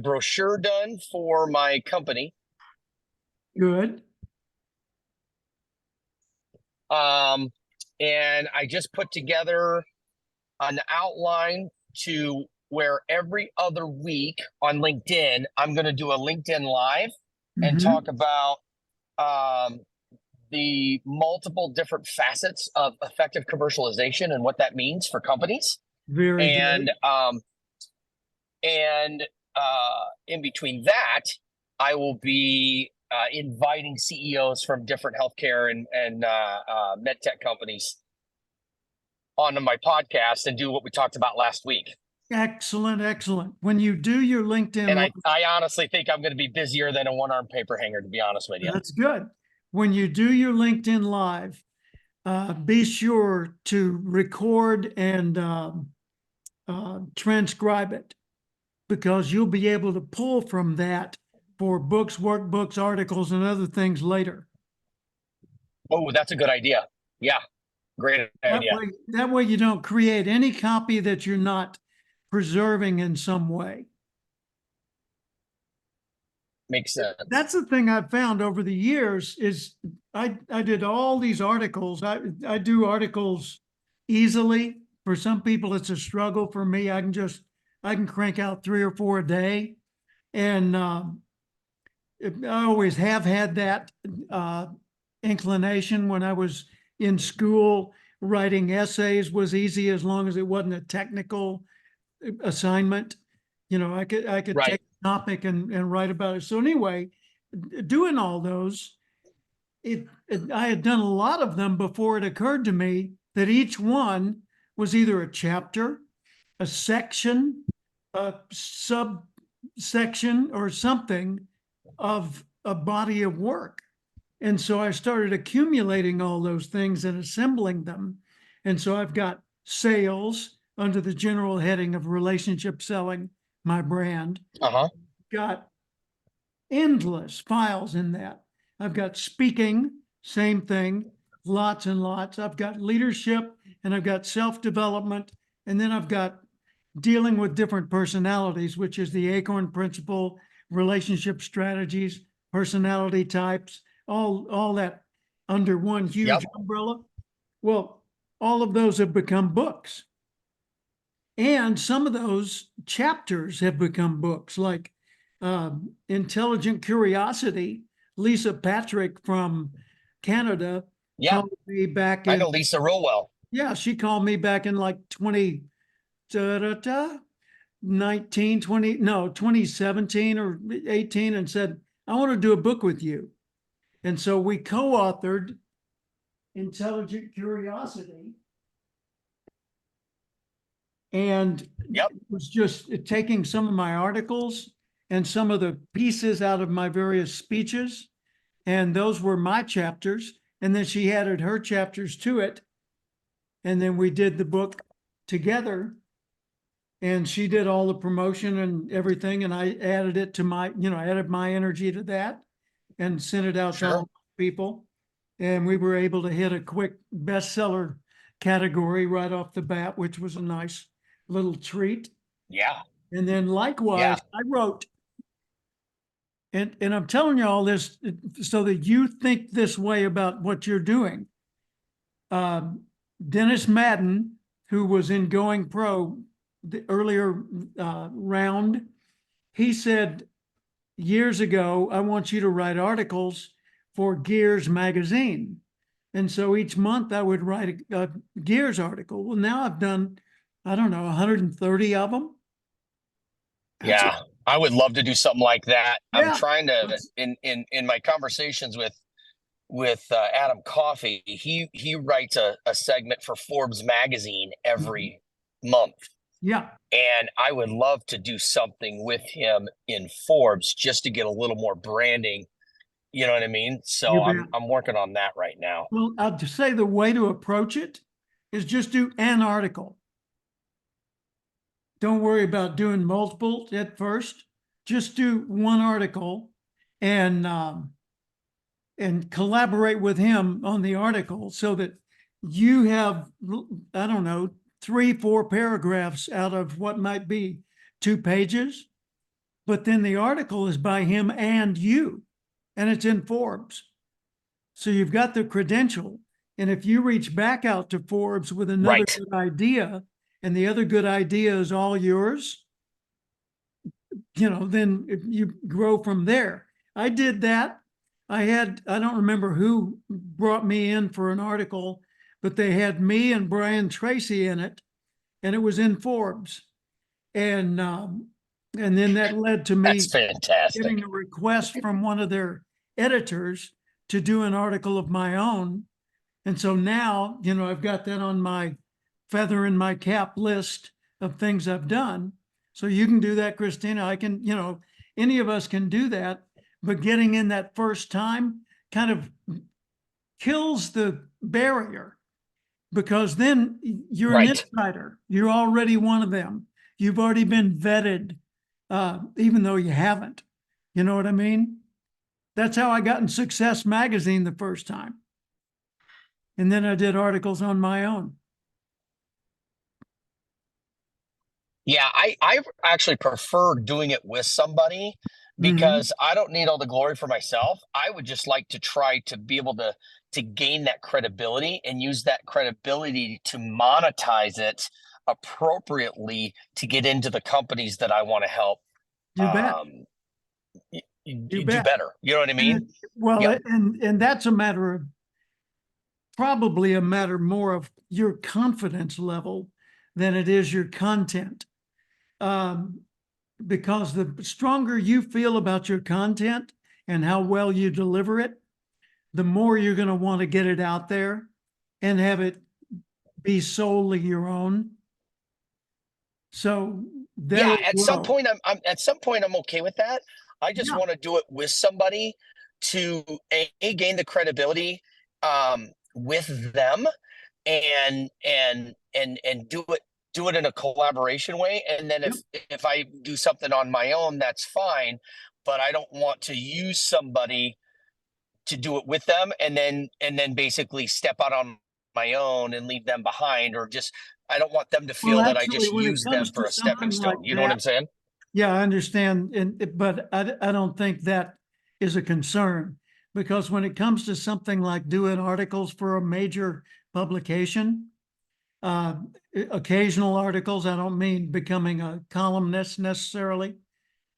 brochure done for my company. Good. And I just put together an outline to where every other week on LinkedIn, I'm going to do a LinkedIn Live and talk about the multiple different facets of effective commercialization and what that means for companies. Very And good. In between that, I will be inviting CEOs from different healthcare and med tech companies onto my podcast and do what we talked about last week. Excellent, excellent. When you do your LinkedIn, And I honestly think I'm going to be busier than a one-arm paper hanger, to be honest with you. that's good. When you do your LinkedIn Live, be sure to record and transcribe it, because you'll be able to pull from that for books, workbooks, articles, and other things later. Oh, that's a good idea. Yeah, great idea. That way you don't create any copy that you're not preserving in some way. Makes sense. That's the thing I've found over the years is I did all these articles. I do articles easily. For some people, it's a struggle. For me, I can crank out 3 or 4 a day. And I always have had that inclination. When I was in school, writing essays was easy as long as it wasn't a technical assignment. You know, I could Right. take a topic and write about it. So anyway, doing all those, I had done a lot of them before it occurred to me that each one was either a chapter, a section, a subsection, or something of a body of work. And so I started accumulating all those things and assembling them. And so I've got sales under the general heading of relationship selling, my brand. Got endless files in that. I've got speaking, same thing, lots and lots. I've got leadership, and I've got self-development, and then I've got dealing with different personalities, which is the Acorn Principle, relationship strategies, personality types, all that under one huge umbrella. Well, all of those have become books. And some of those chapters have become books, like Intelligent Curiosity. Lisa Patrick from Canada called me back in. I know Lisa real well. Yeah, she called me back in like 2017 or 18 and said, I want to do a book with you. And so we co-authored Intelligent Curiosity. And it was just taking some of my articles and some of the pieces out of my various speeches. And those were my chapters. And then she added her chapters to it. And then we did the book together. And she did all the promotion and everything. And I added it to my, added my energy to that and sent it out to all people. And we were able to hit a quick bestseller category right off the bat, which was a nice little treat. Yeah. And then likewise, I wrote, and I'm telling you all this so that you think this way about what you're doing. Dennis Madden, who was in Going Pro the earlier round, he said years ago, I want you to write articles for Gears magazine. And so each month I would write a Gears article. Well, now I've done, I don't know, 130 of them. Yeah, I would love to do something like that. Yeah. I'm trying to, in my conversations with Adam Coffey, he writes a segment for Forbes magazine every month. Yeah. And I would love to do something with him in Forbes just to get a little more branding. You know what I mean? So I'm working on that right now. Well, I'd say the way to approach it is just do an article. Don't worry about doing multiple at first. Just do one article and collaborate with him on the article so that you have, I don't know, 3-4 paragraphs out of what might be 2 pages. but then the article is by him and you, and it's in Forbes. So you've got the credential. And if you reach back out to Forbes with another Right. good idea, and the other good idea is all yours, then you grow from there. I did that. I don't remember who brought me in for an article, but they had me and Brian Tracy in it, and it was in Forbes. And then that led to me That's fantastic. getting a request from one of their editors to do an article of my own. And so now, I've got that on my feather in my cap list of things I've done. So you can do that, Christina. I can, any of us can do that, but getting in that first time kind of kills the barrier, because then you're an Right. insider. You're already one of them. You've already been vetted, even though you haven't. You know what I mean? That's how I got in Success Magazine the first time. And then I did articles on my own. Yeah, I actually prefer doing it with somebody because I don't need all the glory for myself. I would just like to try to be able to gain that credibility and use that credibility to monetize it appropriately to get into the companies that I want to help You bet. you do Bet. better. You know what I mean? Well, Yep. and that's probably a matter more of your confidence level than it is your content. Because the stronger you feel about your content and how well you deliver it, the more you're going to want to get it out there and have it be solely your own. So Yeah, there at you some go. point I'm okay with that. I just Yeah. want to do it with somebody to gain the credibility with them and do it in a collaboration way. And then Yep. if I do something on my own, that's fine. But I don't want to use somebody to do it with them and then basically step out on my own and leave them behind, or just I don't want them to Well, feel that I actually, just when it use them comes for to a stepping something like stone. You know what that, I'm saying? yeah, I understand. But I don't think that is a concern, because when it comes to something like doing articles for a major publication, uh, occasional articles, I don't mean becoming a columnist necessarily,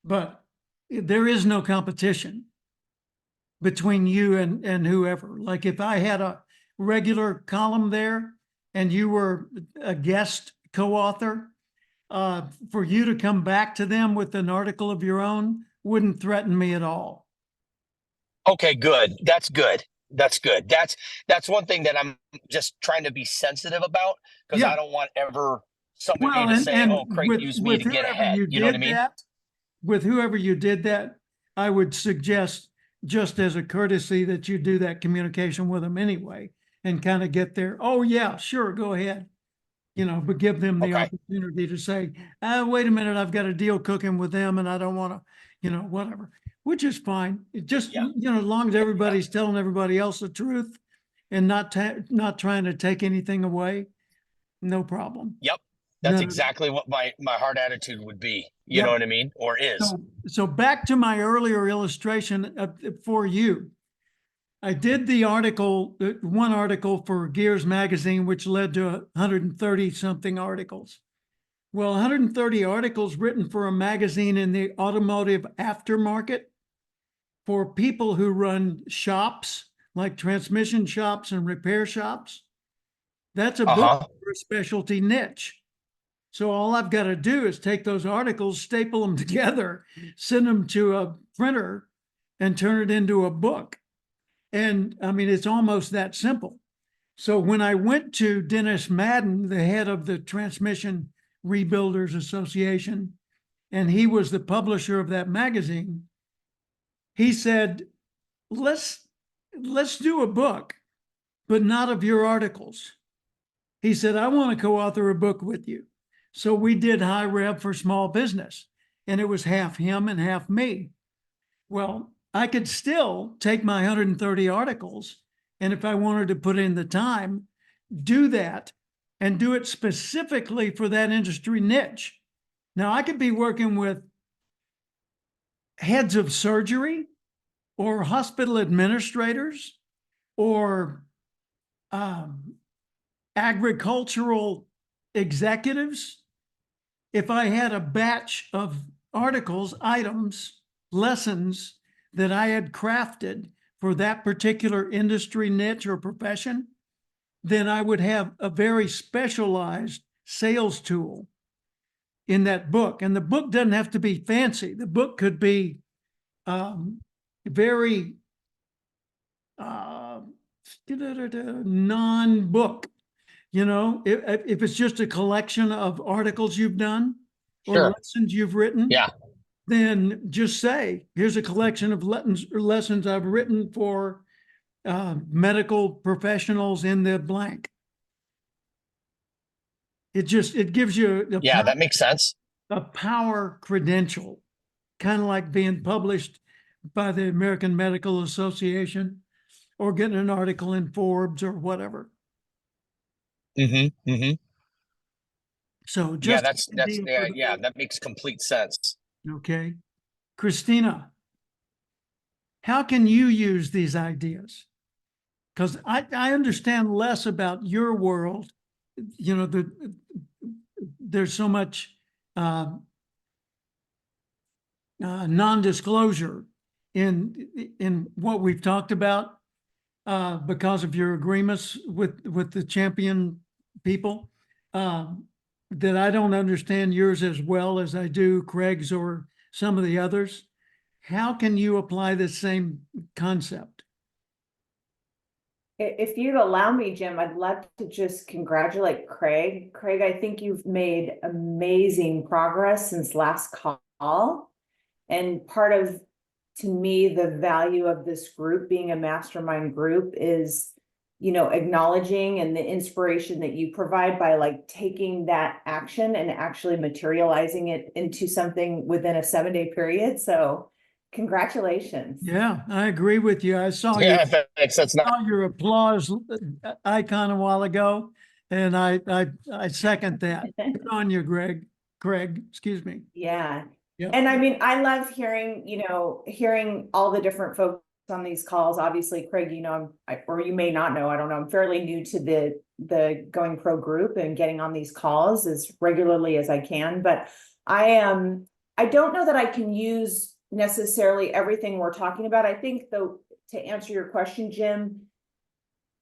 but there is no competition between you and whoever. Like if I had a regular column there and you were a guest co-author, for you to come back to them with an article of your own wouldn't threaten me at all. Okay, good. That's good. That's good. That's one thing that I'm just trying to be sensitive about, because Yeah. I don't want ever somebody Well, to and say, "Oh, Craig used me to get ahead." You know what I mean? with whoever you did that, I would suggest, just as a courtesy, that you do that communication with them anyway and kind of get there. Oh yeah, sure, go ahead. But give them the Okay. opportunity to say, wait a minute, I've got a deal cooking with them and I don't want to, whatever, which is fine. It just, Yeah. as long as Yeah. everybody's telling everybody else the truth and not trying to take anything away, no problem. Yep. That's None of that. exactly what my heart attitude would be. You know Yep. what I mean? Or is. So back to my earlier illustration for you. I did the article, one article for Gears Magazine, which led to 130 something articles. Well, 130 articles written for a magazine in the automotive aftermarket for people who run shops, like transmission shops and repair shops. That's a book Uh-huh. for a specialty niche. So all I've got to do is take those articles, staple them together, send them to a printer, and turn it into a book. And I mean, it's almost that simple. So when I went to Dennis Madden, the head of the Transmission Rebuilders Association, and he was the publisher of that magazine, he said, let's do a book, but not of your articles. He said, I want to co-author a book with you. So we did High Rev for Small Business, and it was half him and half me. Well, I could still take my 130 articles, and if I wanted to put in the time, do that and do it specifically for that industry niche. Now, I could be working with heads of surgery or hospital administrators or agricultural executives, if I had a batch of articles, items, lessons that I had crafted for that particular industry niche or profession, then I would have a very specialized sales tool in that book. And the book doesn't have to be fancy. The book could be very non-book. You know, if it's just a collection of articles you've done or Sure. lessons you've written, Yeah. then just say, here's a collection of lessons I've written for medical professionals in the blank. It gives you That makes sense. a power credential, kind of like being published by the American Medical Association or getting an article in Forbes or whatever. Mm-hmm. Mm-hmm. So Yeah, just that makes complete sense. okay. Christina, how can you use these ideas? Because I understand less about your world. You know, there's so much non-disclosure in what we've talked about because of your agreements with the champion people. That I don't understand yours as well as I do Craig's or some of the others. How can you apply the same concept? If you'd allow me, Jim, I'd love to just congratulate Craig. Craig, I think you've made amazing progress since last call. And part of, to me, the value of this group being a mastermind group is, you know, acknowledging and the inspiration that you provide by like taking that action and actually materializing it into something within a 7-day period. So congratulations. Yeah, I agree with you. I saw Thanks. That's not. saw your applause icon a while ago, and I second that. Good on you, Craig, excuse me. Yeah. Yeah. And I mean, I love hearing, you know, hearing all the different folks on these calls. Obviously, Craig, you know, or you may not know, I don't know, I'm fairly new to the Going Pro group and getting on these calls as regularly as I can. But I don't know that I can use necessarily everything we're talking about. I think, though, to answer your question, Jim,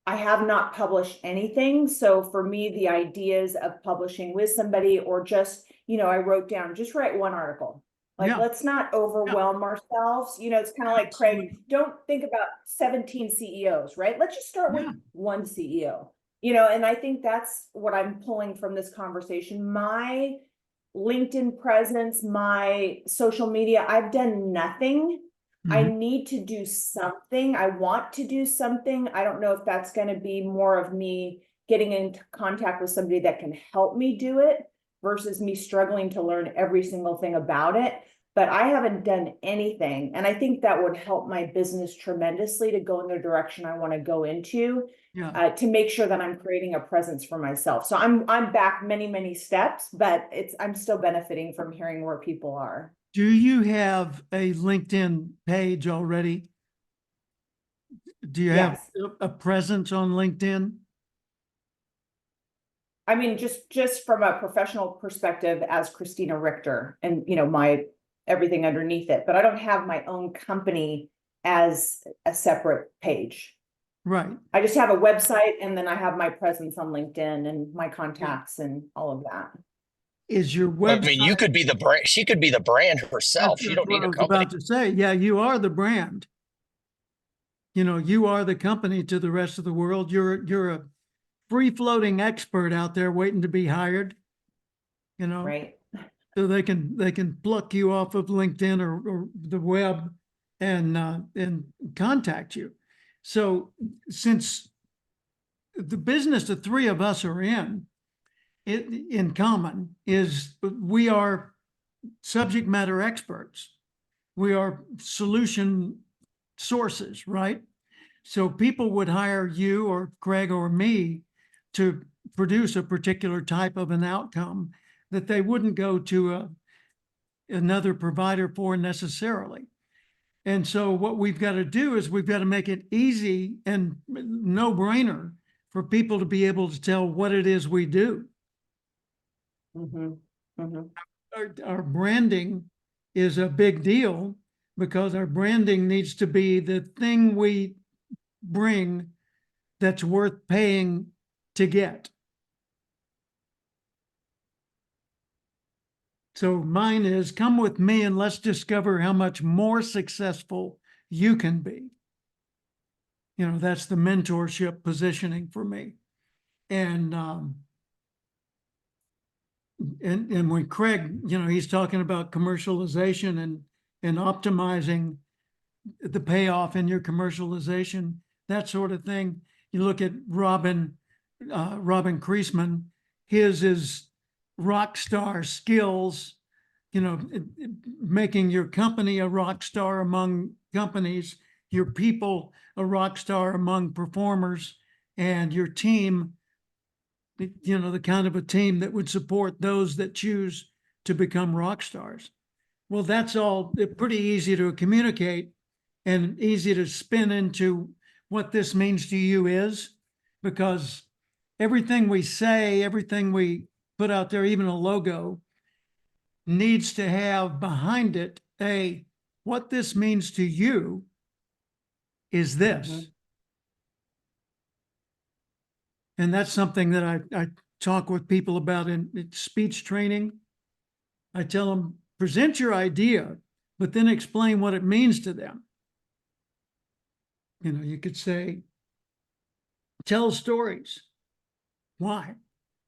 I have not published anything. So for me, the ideas of publishing with somebody or just, you know, I wrote down, just write one article. Like, Yeah. let's not overwhelm ourselves. You know, it's kind of like, Craig, don't think about 17 CEOs, right? Let's just start with one CEO, you know, and I think that's what I'm pulling from this conversation. My LinkedIn presence, my social media, I've done nothing. I need to do something. I want to do something. I don't know if that's going to be more of me getting into contact with somebody that can help me do it versus me struggling to learn every single thing about it. But I haven't done anything. And I think that would help my business tremendously to go in the direction I want to go into, to make sure that I'm creating a presence for myself. So I'm back many, many steps, but I'm still benefiting from hearing where people are. Do you have a LinkedIn page already? Do you have a presence on LinkedIn? I mean, just from a professional perspective as Christina Richter and, you know, my everything underneath it, but I don't have my own company as a separate page. Right. I just have a website and then I have my presence on LinkedIn and my contacts and all of that. Is your website? I mean, you could be the brand. She could be the brand herself. She don't need a company. About to say, yeah, you are the brand. You know, you are the company to the rest of the world. You're a free-floating expert out there waiting to be hired. You know, right? So they can pluck you off of LinkedIn or the web and contact you. So since the business the three of us are in common is we are subject matter experts. We are solution sources, right? So people would hire you or Craig or me to produce a particular type of an outcome that they wouldn't go to another provider for necessarily. And so what we've got to do is we've got to make it easy and no brainer for people to be able to tell what it is we do. Mhm. Mhm. Our branding is a big deal because our branding needs to be the thing we bring that's worth paying to get. So mine is come with me and let's discover how much more successful you can be. You know, that's the mentorship positioning for me. And and when Craig, you know, he's talking about commercialization and optimizing the payoff in your commercialization, that sort of thing. You look at Robin Kreisman, his is rock star skills, you know, making your company a rock star among companies, your people a rock star among performers, and your team, you know, the kind of a team that would support those that choose to become rock stars. Well, that's all pretty easy to communicate and easy to spin into what this means to you is, because everything we say, everything we put out there, even a logo, needs to have behind it what this means to you is this. Mhm. And that's something that I talk with people about in speech training. I tell them, present your idea, but then explain what it means to them. You know, you could say, tell stories. Why?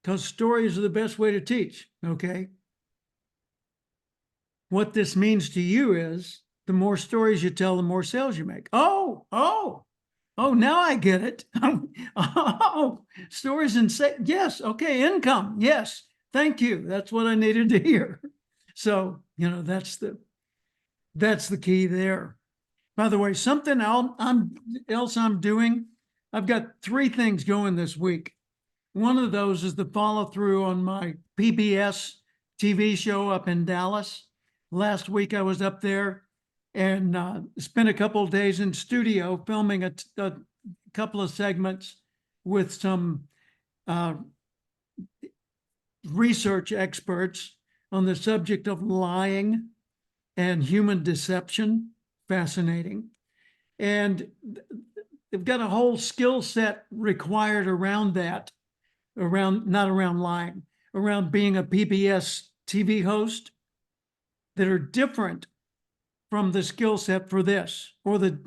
Because stories are the best way to teach. Okay. What this means to you is the more stories you tell, the more sales you make. Oh, now I get it. Oh, stories and say, yes. Okay. Income. Yes. Thank you. That's what I needed to hear. So, you know, that's the key there. By the way, something else I'm doing, I've got 3 things going this week. One of those is the follow through on my PBS TV show up in Dallas. Last week I was up there and spent a couple of days in studio filming a couple of segments with some research experts on the subject of lying and human deception. Fascinating. And they've got a whole skill set required around that, not around lying, around being a PBS TV host that are different from the skill set for this or the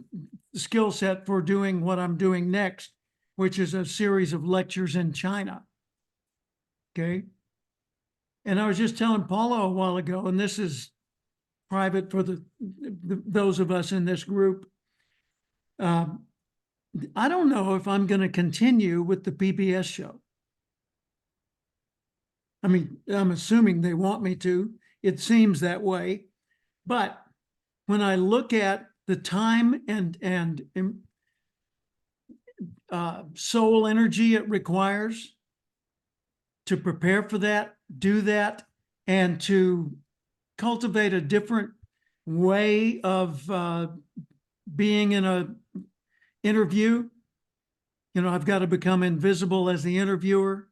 skill set for doing what I'm doing next, which is a series of lectures in China. Okay. And I was just telling Paula a while ago, and this is private for those of us in this group. I don't know if I'm going to continue with the PBS show. I mean, I'm assuming they want me to. It seems that way. But when I look at the time and soul energy it requires to prepare for that, do that, and to cultivate a different way of being in a interview, you know, I've got to become invisible as the interviewer,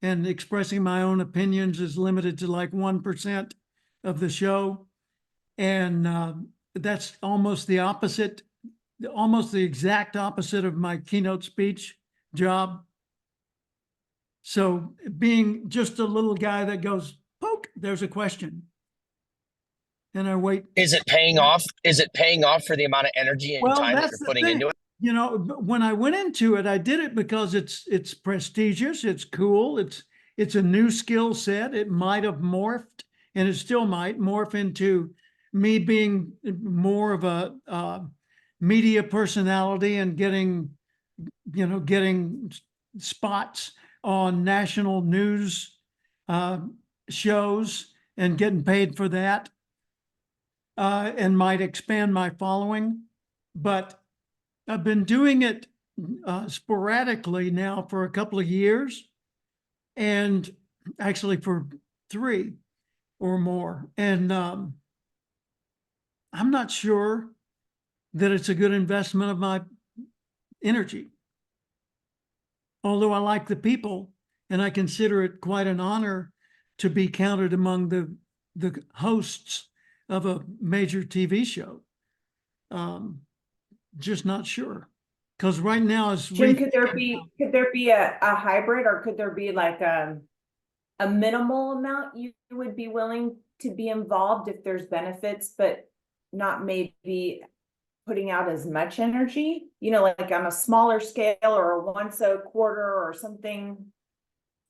and expressing my own opinions is limited to like 1% of the show. And that's almost the opposite, almost the exact opposite of my keynote speech job. So being just a little guy that goes, poke, there's a question. And I wait. Is it paying off? Is it paying off for the amount of energy and Well, time that that's you're the putting thing. into it? You know, when I went into it, I did it because it's prestigious, it's cool, it's a new skill set. It might have morphed, and it still might morph into me being more of a media personality and getting spots on national news shows and getting paid for that, and might expand my following, but I've been doing it sporadically now for a couple of years, and actually for 3 or more. And I'm not sure that it's a good investment of my energy. Although I like the people, and I consider it quite an honor to be counted among the hosts of a major TV show. Just not sure. Because right now is Jim, could there be a hybrid, or could there be like a minimal amount you would be willing to be involved if there's benefits, but not maybe putting out as much energy, you know, like on a smaller scale or a once a quarter or something?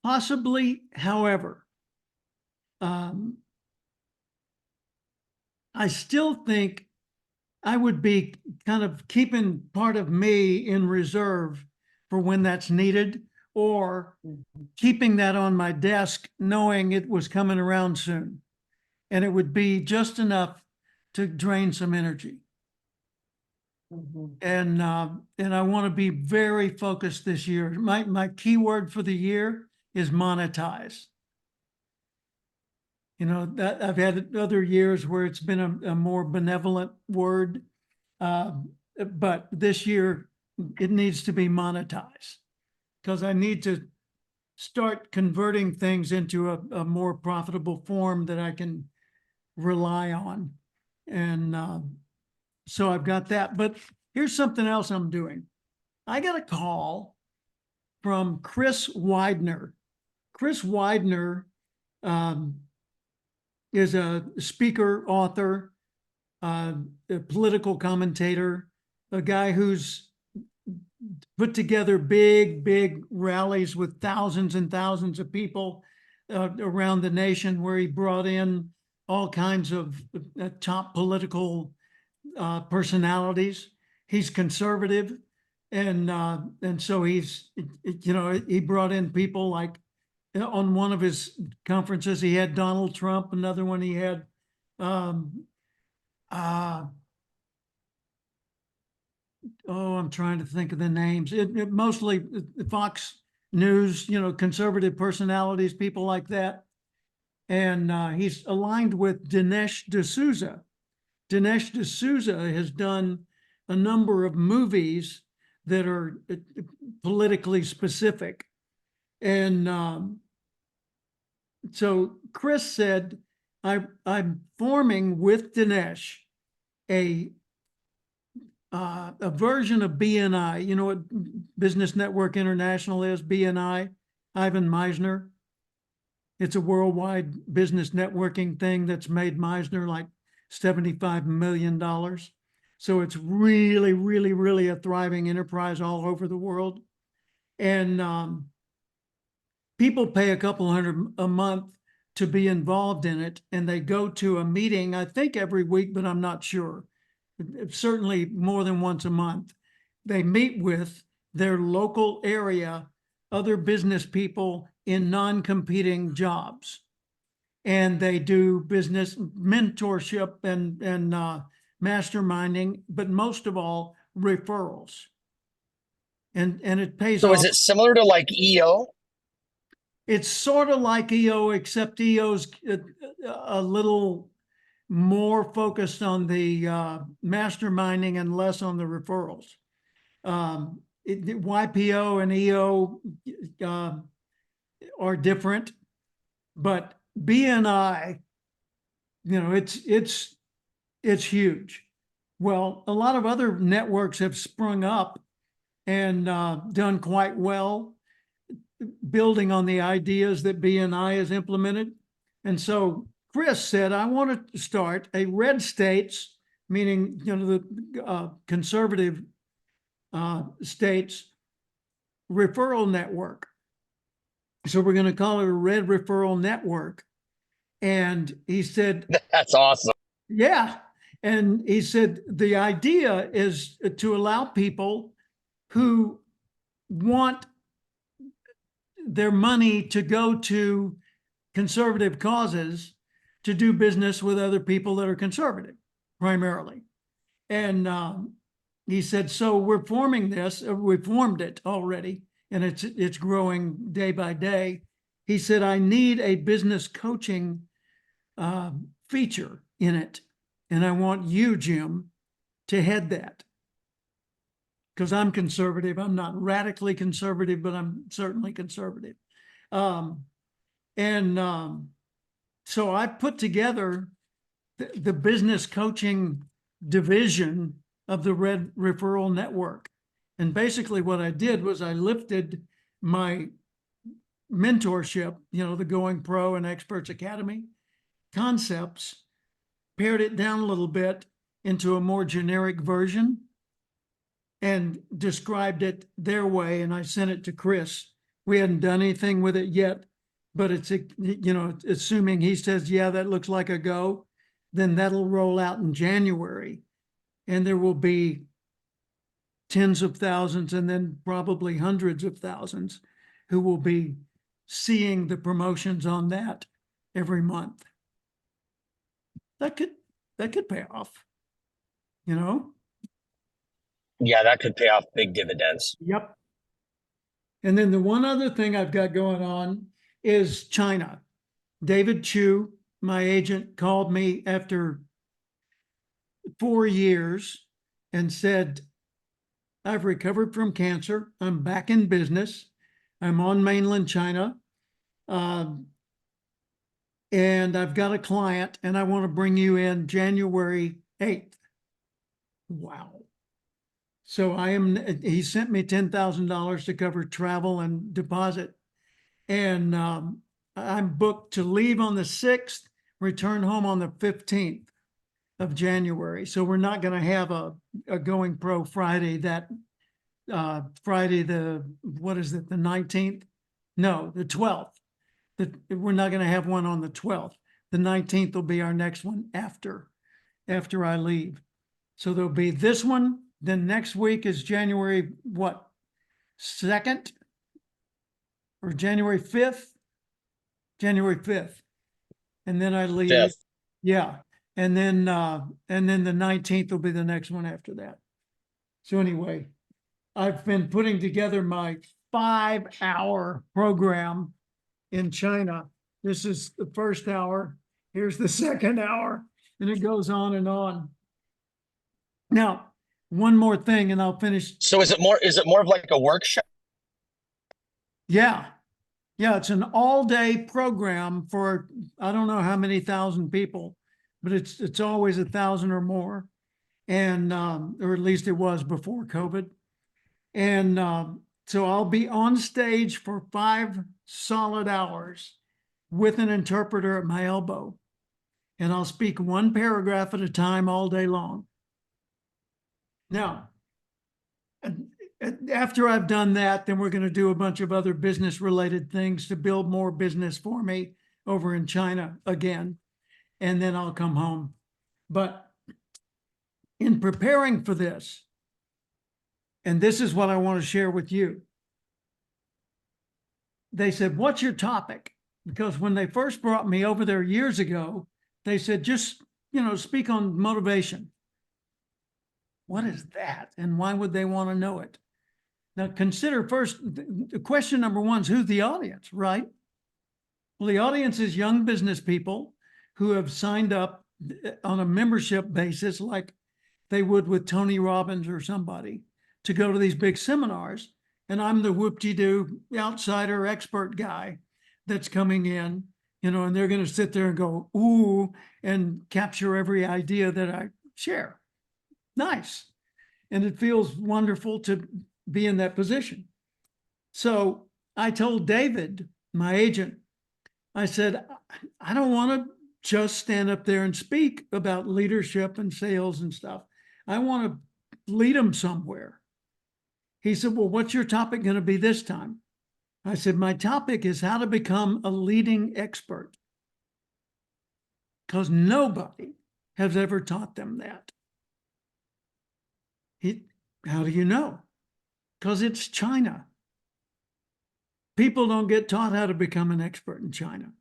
possibly, however, I still think I would be kind of keeping part of me in reserve for when that's needed, or keeping that on my desk, knowing it was coming around soon. And it would be just enough to drain some energy. And I want to be very focused this year. My key word for the year is monetize. You know, that I've had other years where it's been a more benevolent word, but this year it needs to be monetized, because I need to start converting things into a more profitable form that I can rely on. And so I've got that. But here's something else I'm doing. I got a call from Chris Widener. Chris Widener is a speaker, author, a political commentator, a guy who's put together big rallies with thousands and thousands of people around the nation, where he brought in all kinds of top political personalities. He's conservative, and so he's, you know, he brought in people like, on one of his conferences he had Donald Trump, another one he had I'm trying to think of the names. It mostly Fox News, you know, conservative personalities, people like that. And he's aligned with Dinesh D'Souza. Dinesh D'Souza has done a number of movies that are politically specific. And so Chris said, I'm forming with Dinesh a version of BNI. You know what Business Network International is? BNI, Ivan Meisner. It's a worldwide business networking thing that's made Meisner like $75 million. So it's really a thriving enterprise all over the world. And people pay a couple hundred a month to be involved in it. And they go to a meeting, I think every week, but I'm not sure. Certainly more than once a month. They meet with their local area, other business people in non-competing jobs. And they do business mentorship and masterminding, but most of all, referrals. And it pays So off. is it similar to like EO? It's sort of like EO, except EO's a little more focused on the masterminding and less on the referrals. YPO and EO are different, but BNI, you know, it's huge. Well, a lot of other networks have sprung up and done quite well, building on the ideas that BNI has implemented. And so Chris said, I want to start a red states, meaning, you know, the conservative states referral network. So we're going to call it a red referral network. And he said, That's awesome. yeah. And he said, the idea is to allow people who want their money to go to conservative causes to do business with other people that are conservative, primarily. And he said, so we're forming this, we formed it already, and it's growing day by day. He said, I need a business coaching feature in it. And I want you, Jim, to head that. Because I'm conservative. I'm not radically conservative, but I'm certainly conservative. So I put together the business coaching division of the Red Referral Network. And basically what I did was I lifted my mentorship, the Going Pro and Experts Academy concepts, pared it down a little bit into a more generic version and described it their way. And I sent it to Chris. We hadn't done anything with it yet, but it's, assuming he says, yeah, that looks like a go, then that'll roll out in January. And there will be tens of thousands and then probably hundreds of thousands who will be seeing the promotions on that every month. That could pay off, Yeah, that could pay off big dividends. Yep. And then the one other thing I've got going on is China. David Chu, my agent, called me after 4 years and said, I've recovered from cancer. I'm back in business. I'm on mainland China. And I've got a client and I want to bring you in January 8th. Wow. So he sent me $10,000 to cover travel and deposit. And I'm booked to leave on the 6th, return home on the 15th of January. So we're not going to have a Going Pro Friday Friday, the 19th? No, the 12th. We're not going to have one on the 12th. The 19th will be our next one after I leave. So there'll be this one. Then next week is January, 2nd? Or January 5th? January 5th. And then I leave. 5th. Yeah. And then the 19th will be the next one after that. So anyway, I've been putting together my 5-hour program in China. This is the first hour. Here's the second hour, and it goes on and on. Now, one more thing, and I'll finish. So is it more of like a workshop? Yeah. Yeah, it's an all-day program for, I don't know how many thousand people, but it's always 1,000 or more. And, or at least it was before COVID. And so I'll be on stage for 5 solid hours with an interpreter at my elbow. And I'll speak one paragraph at a time all day long. Now, after I've done that, then we're going to do a bunch of other business related things to build more business for me over in China again. And then I'll come home. But in preparing for this, and this is what I want to share with you. They said, what's your topic? Because when they first brought me over there years ago, they said, just, speak on motivation. What is that? And why would they want to know it? Now, consider first, the question number one is who's the audience, right? Well, the audience is young business people who have signed up on a membership basis like they would with Tony Robbins or somebody to go to these big seminars. And I'm the whoop-de-doo outsider expert guy that's coming in, and they're going to sit there and go, ooh, and capture every idea that I share. Nice. And it feels wonderful to be in that position. So I told David, my agent, I said, I don't want to just stand up there and speak about leadership and sales and stuff. I want to lead them somewhere. He said, well, what's your topic going to be this time? I said, my topic is how to become a leading expert. Because nobody has ever taught them that. How do you know? Because it's China. People don't get taught how to become an expert in China.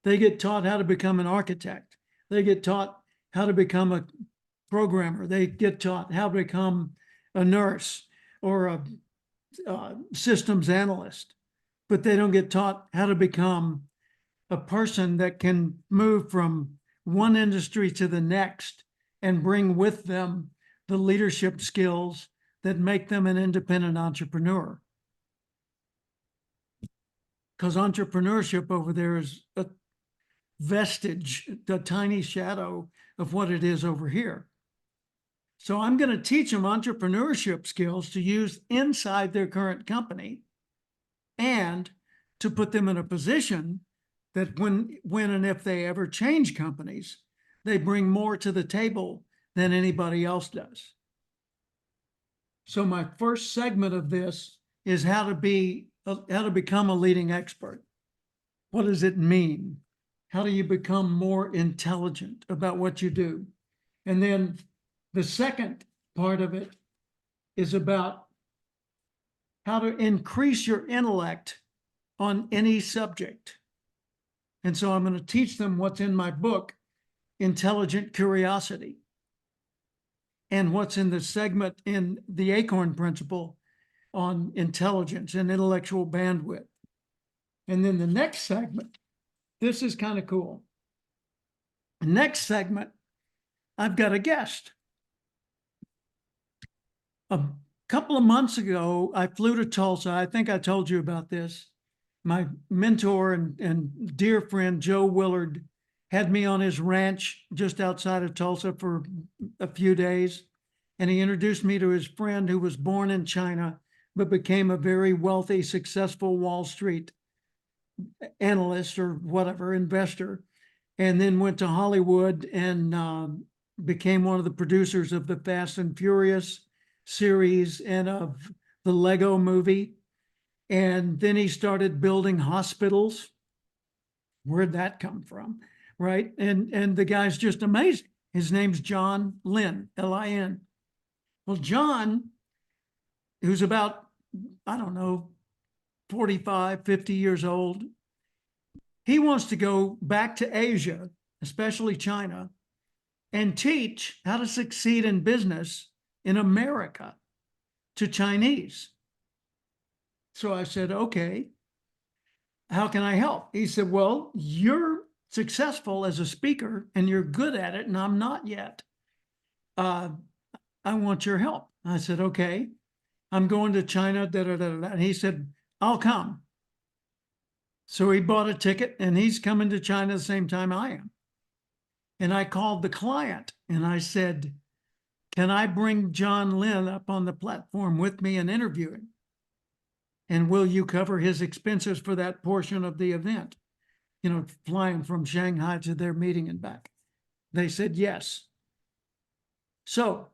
They get taught how to become an architect. They get taught how to become a programmer. They get taught how to become a nurse or a systems analyst, but they don't get taught how to become a person that can move from one industry to the next and bring with them the leadership skills that make them an independent entrepreneur. Because entrepreneurship over there is a vestige, a tiny shadow of what it is over here. So I'm going to teach them entrepreneurship skills to use inside their current company and to put them in a position that when and if they ever change companies, they bring more to the table than anybody else does. So my first segment of this is how to become a leading expert. What does it mean? How do you become more intelligent about what you do? And then the second part of it is about how to increase your intellect on any subject. And so I'm going to teach them what's in my book, Intelligent Curiosity, and what's in the segment in the Acorn Principle on intelligence and intellectual bandwidth. And then the next segment, this is kind of cool. The next segment, I've got a guest. A couple of months ago, I flew to Tulsa. I think I told you about this. My mentor and dear friend, Joe Willard, had me on his ranch just outside of Tulsa for a few days. And he introduced me to his friend who was born in China, but became a very wealthy, successful Wall Street analyst or whatever, investor, and then went to Hollywood and became one of the producers of the Fast and Furious series and of the Lego movie. And then he started building hospitals. Where'd that come from? Right. And the guy's just amazing. His name's John Lin, L-I-N. Well, John, who's about, I don't know, 45, 50 years old, he wants to go back to Asia, especially China, and teach how to succeed in business in America to Chinese. So I said, okay, how can I help? He said, well, you're successful as a speaker and you're good at it, and I'm not yet. I want your help. I said, okay, I'm going to China, da, da, da, da. And he said, I'll come. So he bought a ticket and he's coming to China the same time I am. And I called the client and I said, can I bring John Lin up on the platform with me and interview him? And will you cover his expenses for that portion of the event? You know, flying from Shanghai to their meeting and back. They said yes. So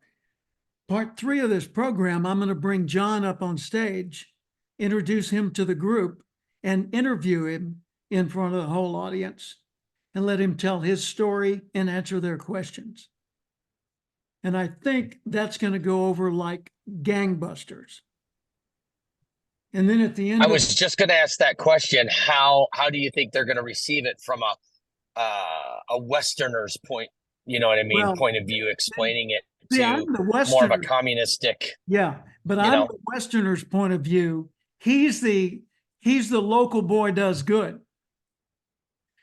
part 3 of this program, I'm going to bring John up on stage, introduce him to the group, and interview him in front of the whole audience and let him tell his story and answer their questions. And I think that's going to go over like gangbusters. And then at the end, I was just going to ask that question. How do you think they're going to receive it from a Westerner's point? You know what I mean? well, point of view, explaining it see, to I'm the more of a Westerner. communistic. Yeah, but you I'm know. the Westerner's point of view. He's the local boy does good.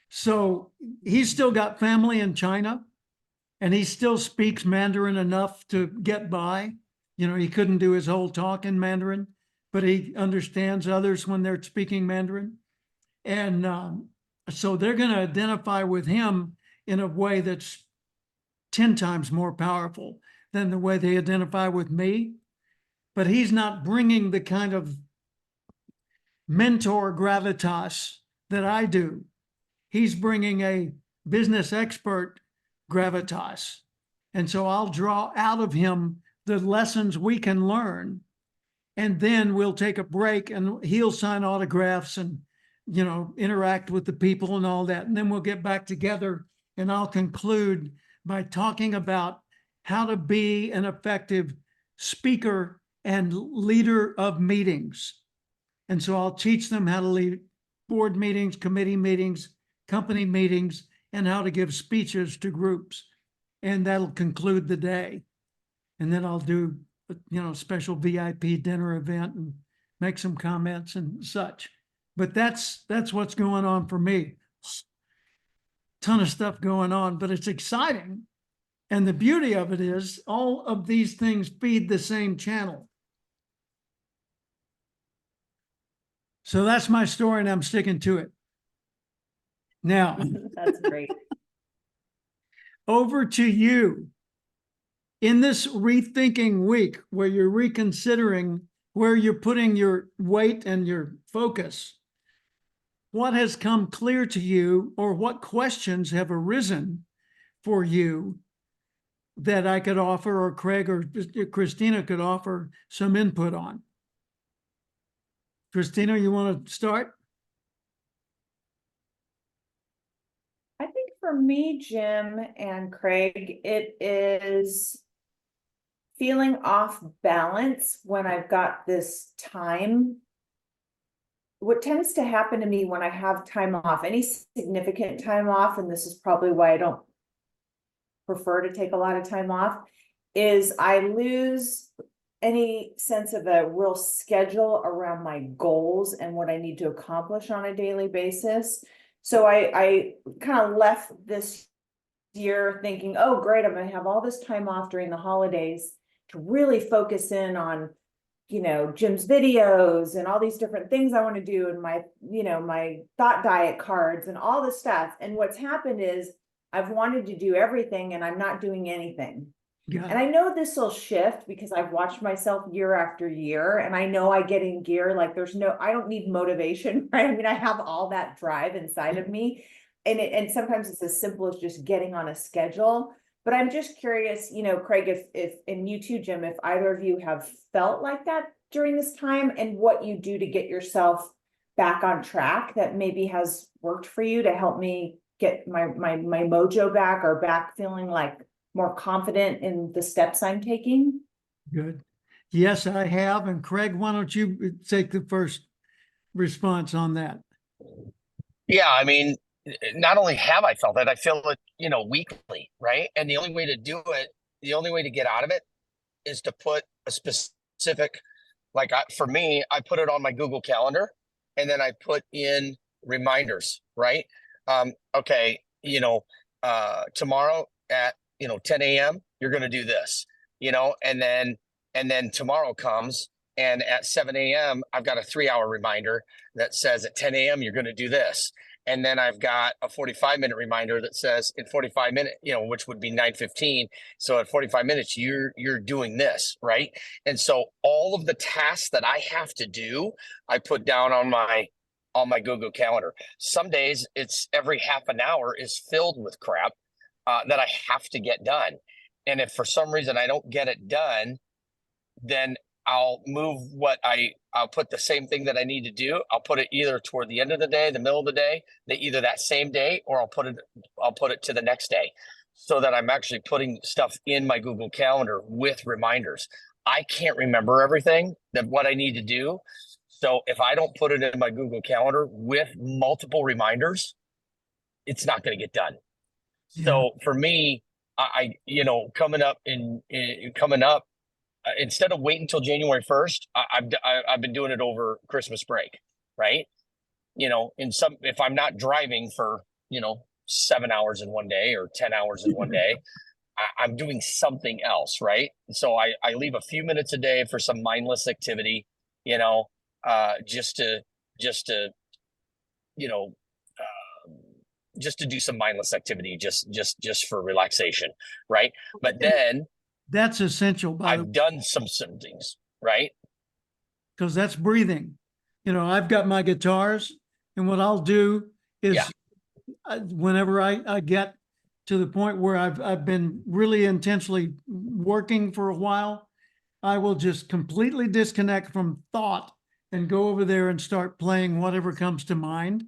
So he's still got family in China and he still speaks Mandarin enough to get by. You know, he couldn't do his whole talk in Mandarin, but he understands others when they're speaking Mandarin. And so they're going to identify with him in a way that's 10 times more powerful than the way they identify with me. But he's not bringing the kind of mentor gravitas that I do. He's bringing a business expert gravitas. And so I'll draw out of him the lessons we can learn. And then we'll take a break and he'll sign autographs and, you know, interact with the people and all that. And then we'll get back together and I'll conclude by talking about how to be an effective speaker and leader of meetings. And so I'll teach them how to lead board meetings, committee meetings, company meetings, and how to give speeches to groups. And that'll conclude the day. And then I'll do, you know, special VIP dinner event and make some comments and such. But that's what's going on for me. Ton of stuff going on, but it's exciting And the beauty of it is all of these things feed the same channel. So that's my story, and I'm sticking to it. Now, That's great. over to you. In this rethinking week where you're reconsidering where you're putting your weight and your focus, what has come clear to you, or what questions have arisen for you that I could offer, or Craig or Christina could offer some input on? Christina, you want to start? I think for me, Jim and Craig, it is feeling off balance when I've got this time. What tends to happen to me when I have time off, any significant time off, and this is probably why I don't prefer to take a lot of time off, is I lose any sense of a real schedule around my goals and what I need to accomplish on a daily basis. So I kind of left this year thinking, oh, great, I'm going to have all this time off during the holidays to really focus in on, you know, Jim's videos and all these different things I want to do, and my, you know, my thought diet cards and all this stuff. And what's happened is I've wanted to do everything and I'm not doing anything. Yeah. And I know this will shift because I've watched myself year after year, and I know I get in gear. Like I don't need motivation, right? I mean, I have all that drive inside of me. And sometimes it's as simple as just getting on a schedule. But I'm just curious, you know, Craig, if and you too, Jim, if either of you have felt like that during this time, and what you do to get yourself back on track that maybe has worked for you to help me get my mojo back, or back feeling like more confident in the steps I'm taking. Good. Yes, I have. And Craig, why don't you take the first response on that? Yeah, I mean, not only have I felt it, I feel it, you know, weekly, right? And the only way to do it, the only way to get out of it is to put a specific, like for me, I put it on my Google Calendar, and then I put in reminders, right? Okay, you know, tomorrow at, you know, 10 a.m., you're going to do this, you know, and then tomorrow comes, and at 7 a.m., I've got a 3-hour reminder that says at 10 a.m., you're going to do this. And then I've got a 45-minute reminder that says in 45 minutes, you know, which would be 9:15. So at 45 minutes, you're doing this, right? And so all of the tasks that I have to do, I put down on my Google Calendar. Some days it's every half an hour is filled with crap that I have to get done. And if for some reason I don't get it done, then I'll move I'll put the same thing that I need to do. I'll put it either toward the end of the day, the middle of the day, either that same day, or I'll put it to the next day, so that I'm actually putting stuff in my Google Calendar with reminders. I can't remember everything that what I need to do. So if I don't put it in my Google Calendar with multiple reminders, it's not going to get done. Yeah. So for me, I you know, coming up, instead of waiting until January 1st, I've been doing it over Christmas break, right? You know, if I'm not driving for, you know, 7 hours in one day or 10 hours in one day, I'm doing something else, right? So I leave a few minutes a day for some mindless activity, you know, just to you know, just to do some mindless activity, just for relaxation, right? But then That's essential, by the way, I've done some things, right? because that's breathing. You know, I've got my guitars, and what I'll do is whenever I get to the point where I've been really intensely working for a while, I will just completely disconnect from thought and go over there and start playing whatever comes to mind,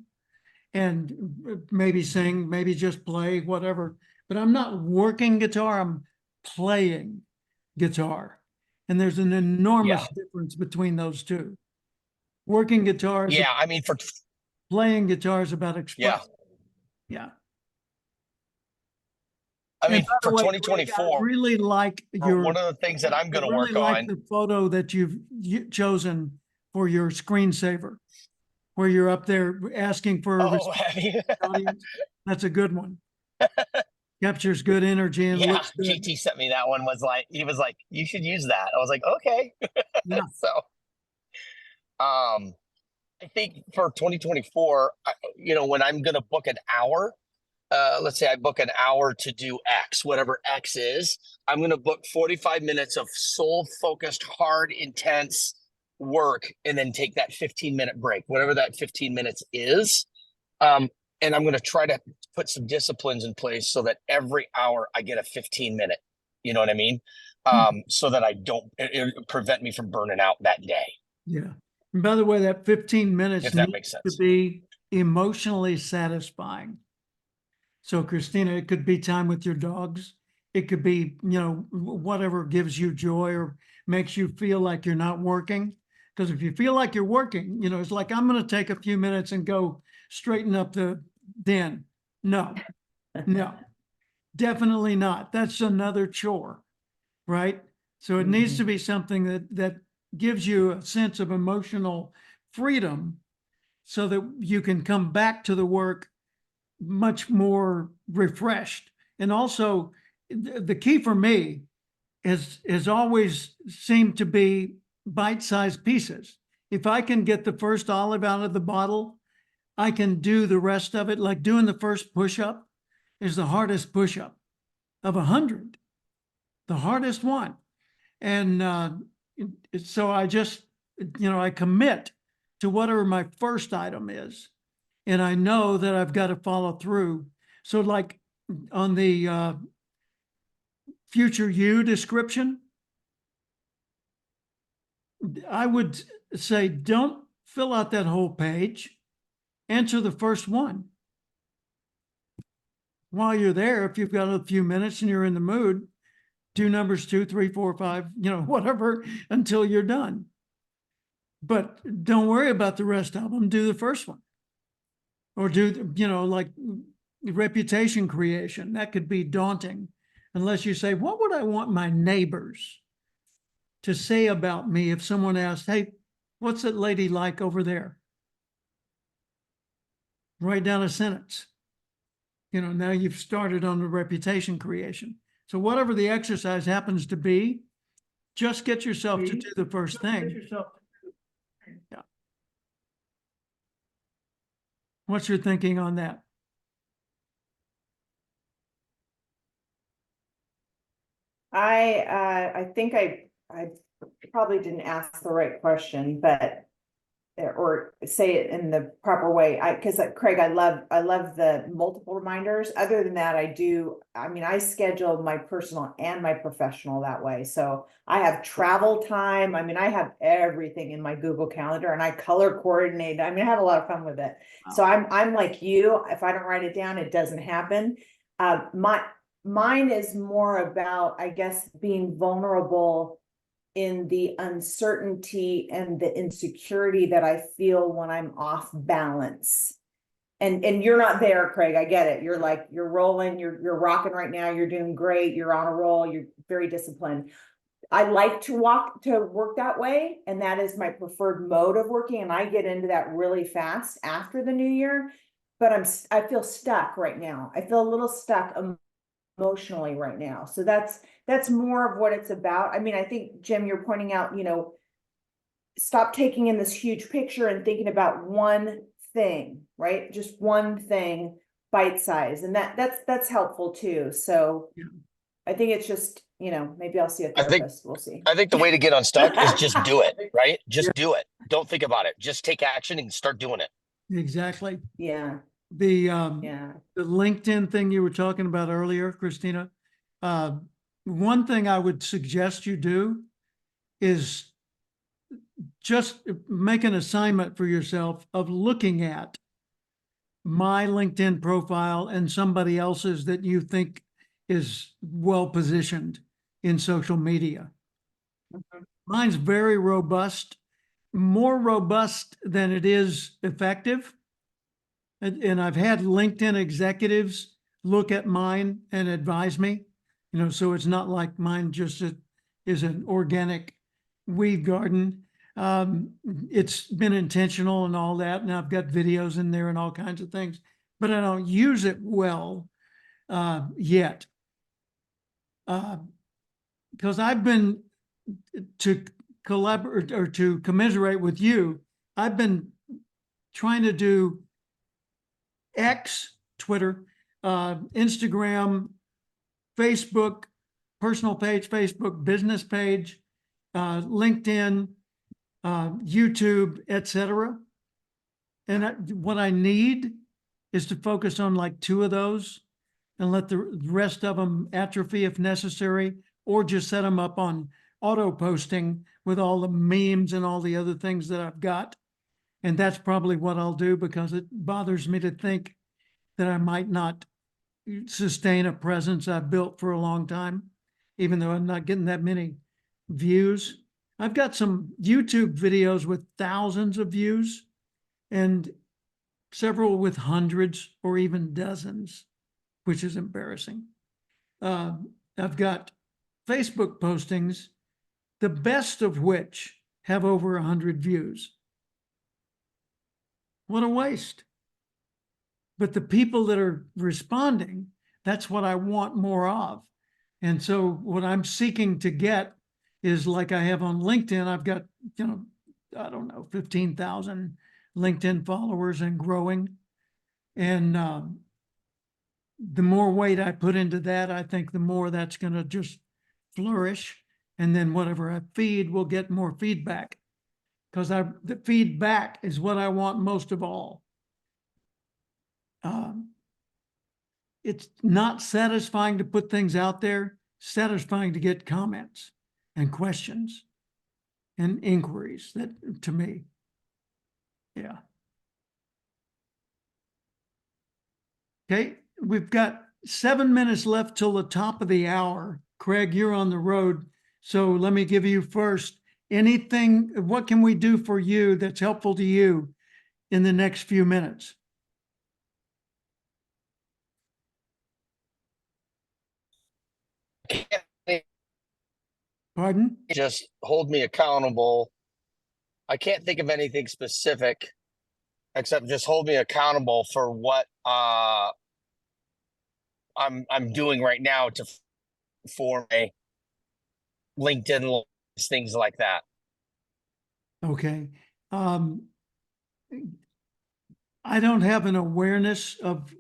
and maybe sing, maybe just play, whatever. But I'm not working guitar, I'm playing guitar. And there's an enormous difference between those two. Working guitar is I mean, playing guitar is about expressing. Yeah. I mean, And by the for way, Greg, 2024, I really like one of the things that I'm going to work on. The photo that you've chosen for your screensaver, where you're up there asking for a Oh, have you? audience. That's a good one. Captures good energy and Yeah, looks good. GT sent me that one. He was like, you should use that. I was like, okay. Yeah. So, I think for 2024, when I'm going to book an hour, let's say I book an hour to do X, whatever X is, I'm going to book 45 minutes of soul focused, hard, intense work, and then take that 15-minute break, whatever that 15 minutes is. And I'm going to try to put some disciplines in place so that every hour I get a 15-minute, you know what I mean? So that it prevent me from burning out that day. Yeah. And by the way, that 15 minutes If that needs makes to sense. be emotionally satisfying. So Christina, it could be time with your dogs. It could be, whatever gives you joy or makes you feel like you're not working. Because if you feel like you're working, it's like, I'm going to take a few minutes and go straighten up the den. No, definitely not. That's another chore, right? So it needs to be something that gives you a sense of emotional freedom so that you can come back to the work much more refreshed. And also, the key for me has always seemed to be bite-sized pieces. If I can get the first olive out of the bottle, I can do the rest of it. Like doing the first push-up is the hardest push-up of 100, the hardest one. And so I just, I commit to whatever my first item is. And I know that I've got to follow through. So like on the future you description, I would say, don't fill out that whole page. Answer the first one. While you're there, if you've got a few minutes and you're in the mood, do numbers 2, 3, 4, 5, whatever, until you're done. But don't worry about the rest of them. Do the first one. Or do, like reputation creation. That could be daunting unless you say, what would I want my neighbors to say about me if someone asked, hey, what's that lady like over there? Write down a sentence. Now you've started on the reputation creation. So whatever the exercise happens to be, just get yourself to do the first thing. Yeah. What's your thinking on that? I think I probably didn't ask the right question, but or say it in the proper way. Because Craig, I love the multiple reminders. Other than that, I schedule my personal and my professional that way. So I have travel time. I have everything in my Google Calendar, and I color coordinate. I have a lot of fun with it. Wow. So I'm like you. If I don't write it down, it doesn't happen. Mine is more about, I guess, being vulnerable in the uncertainty and the insecurity that I feel when I'm off balance. And you're not there, Craig. I get it. You're rolling, you're rocking right now. You're doing great. You're on a roll. You're very disciplined. I like to work that way. And that is my preferred mode of working. And I get into that really fast after the new year, but I feel stuck right now. I feel a little stuck emotionally right now. So that's more of what it's about. I think, Jim, you're pointing out, stop taking in this huge picture and thinking about one thing, right? Just one thing, bite size. And that's helpful too. So yeah. I think it's just, maybe I'll see a therapist. We'll see. I think the way to get unstuck is just do it, right? Just do it. Don't think about it. Just take action and start doing it. Exactly. Yeah. The LinkedIn thing you were talking about earlier, Christina, one thing I would suggest you do is just make an assignment for yourself of looking at my LinkedIn profile and somebody else's that you think is well positioned in social media. Mm-hmm. Mine's very robust, more robust than it is effective. And I've had LinkedIn executives look at mine and advise me, so it's not like mine just is an organic weed garden. It's been intentional and all that. And I've got videos in there and all kinds of things, but I don't use it well yet. Because I've been to collaborate or to commiserate with you, I've been trying to do X, Twitter, Instagram, Facebook, personal page, Facebook, business page, LinkedIn, YouTube, etc. And what I need is to focus on like 2 of those and let the rest of them atrophy if necessary, or just set them up on auto posting with all the memes and all the other things that I've got. And that's probably what I'll do, because it bothers me to think that I might not sustain a presence I've built for a long time, even though I'm not getting that many views. I've got some YouTube videos with thousands of views and several with hundreds or even dozens, which is embarrassing. I've got Facebook postings, the best of which have over 100 views. What a waste. But the people that are responding, that's what I want more of. And so what I'm seeking to get is, like I have on LinkedIn, I've got, I don't know, 15,000 LinkedIn followers and growing. And the more weight I put into that, I think the more that's going to just flourish. And then whatever I feed will get more feedback, because the feedback is what I want most of all. It's not satisfying to put things out there, satisfying to get comments and questions and inquiries, that to me. Yeah. Okay, we've got 7 minutes left till the top of the hour. Craig, you're on the road, so let me give you first. Anything, what can we do for you that's helpful to you in the next few minutes? Pardon? Just hold me accountable. I can't think of anything specific except just hold me accountable for what I'm doing right now to form a LinkedIn, things like that. Okay. I don't have an awareness of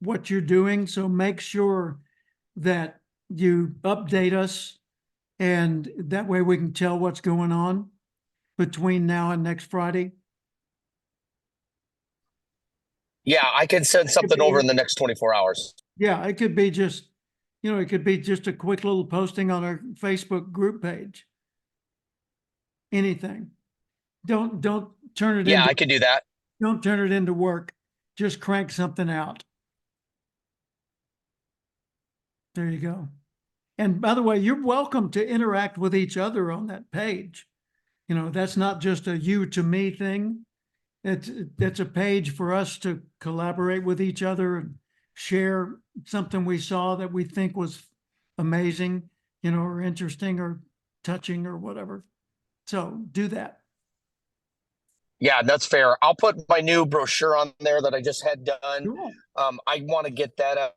what you're doing, so make sure that you update us, and that way we can tell what's going on between now and next Friday. Yeah, I can send something over in the next 24 hours. Yeah, it could be just, it could be just a quick little posting on our Facebook group page. Anything. Don't turn it Yeah, into, I can do that. don't turn it into work. Just crank something out. There you go. And by the way, you're welcome to interact with each other on that page. That's not just a you to me thing. It's a page for us to collaborate with each other and share something we saw that we think was amazing, or interesting or touching or whatever. So do that. Yeah, that's fair. I'll put my new brochure on there that I just had done. Cool. I want to get that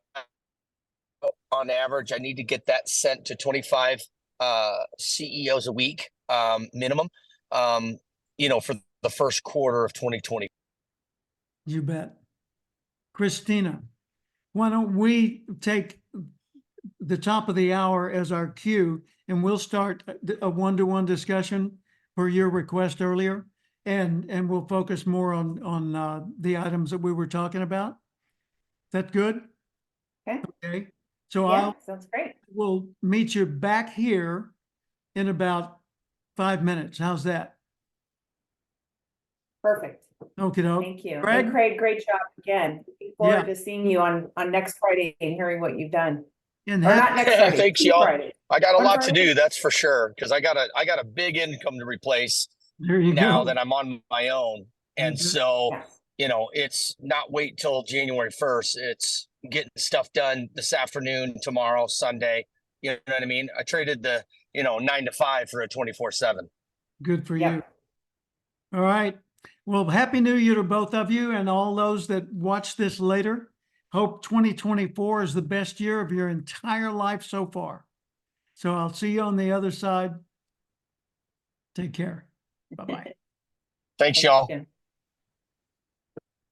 on average. I need to get that sent to 25 CEOs a week minimum, for the first quarter of 2020. You bet. Christina, why don't we take the top of the hour as our cue, and we'll start a one-to-one discussion for your request earlier, and we'll focus more on the items that we were talking about. That good? Okay. Okay. So Yeah, sounds great. we'll meet you back here in about 5 minutes. How's that? Perfect. Okay, Thank you. Craig? And Craig, great job again. Looking forward to seeing you on next Friday and hearing what you've done. And Or not next Friday. Thanks, 2 y'all. Fridays. I got a One lot to Friday? do, that's for sure, because I got a big income to replace there you now go. that I'm on my own. And so, Yes. it's not wait till January 1st. It's getting stuff done this afternoon, tomorrow, Sunday. You know what I mean? I traded the, 9 to 5 for a 24/7. Good for Yep. you. All right. Well, Happy New Year to both of you and all those that watch this later. Hope 2024 is the best year of your entire life so far. So I'll see you on the other side. Take care. Bye-bye. Thanks, y'all. Again.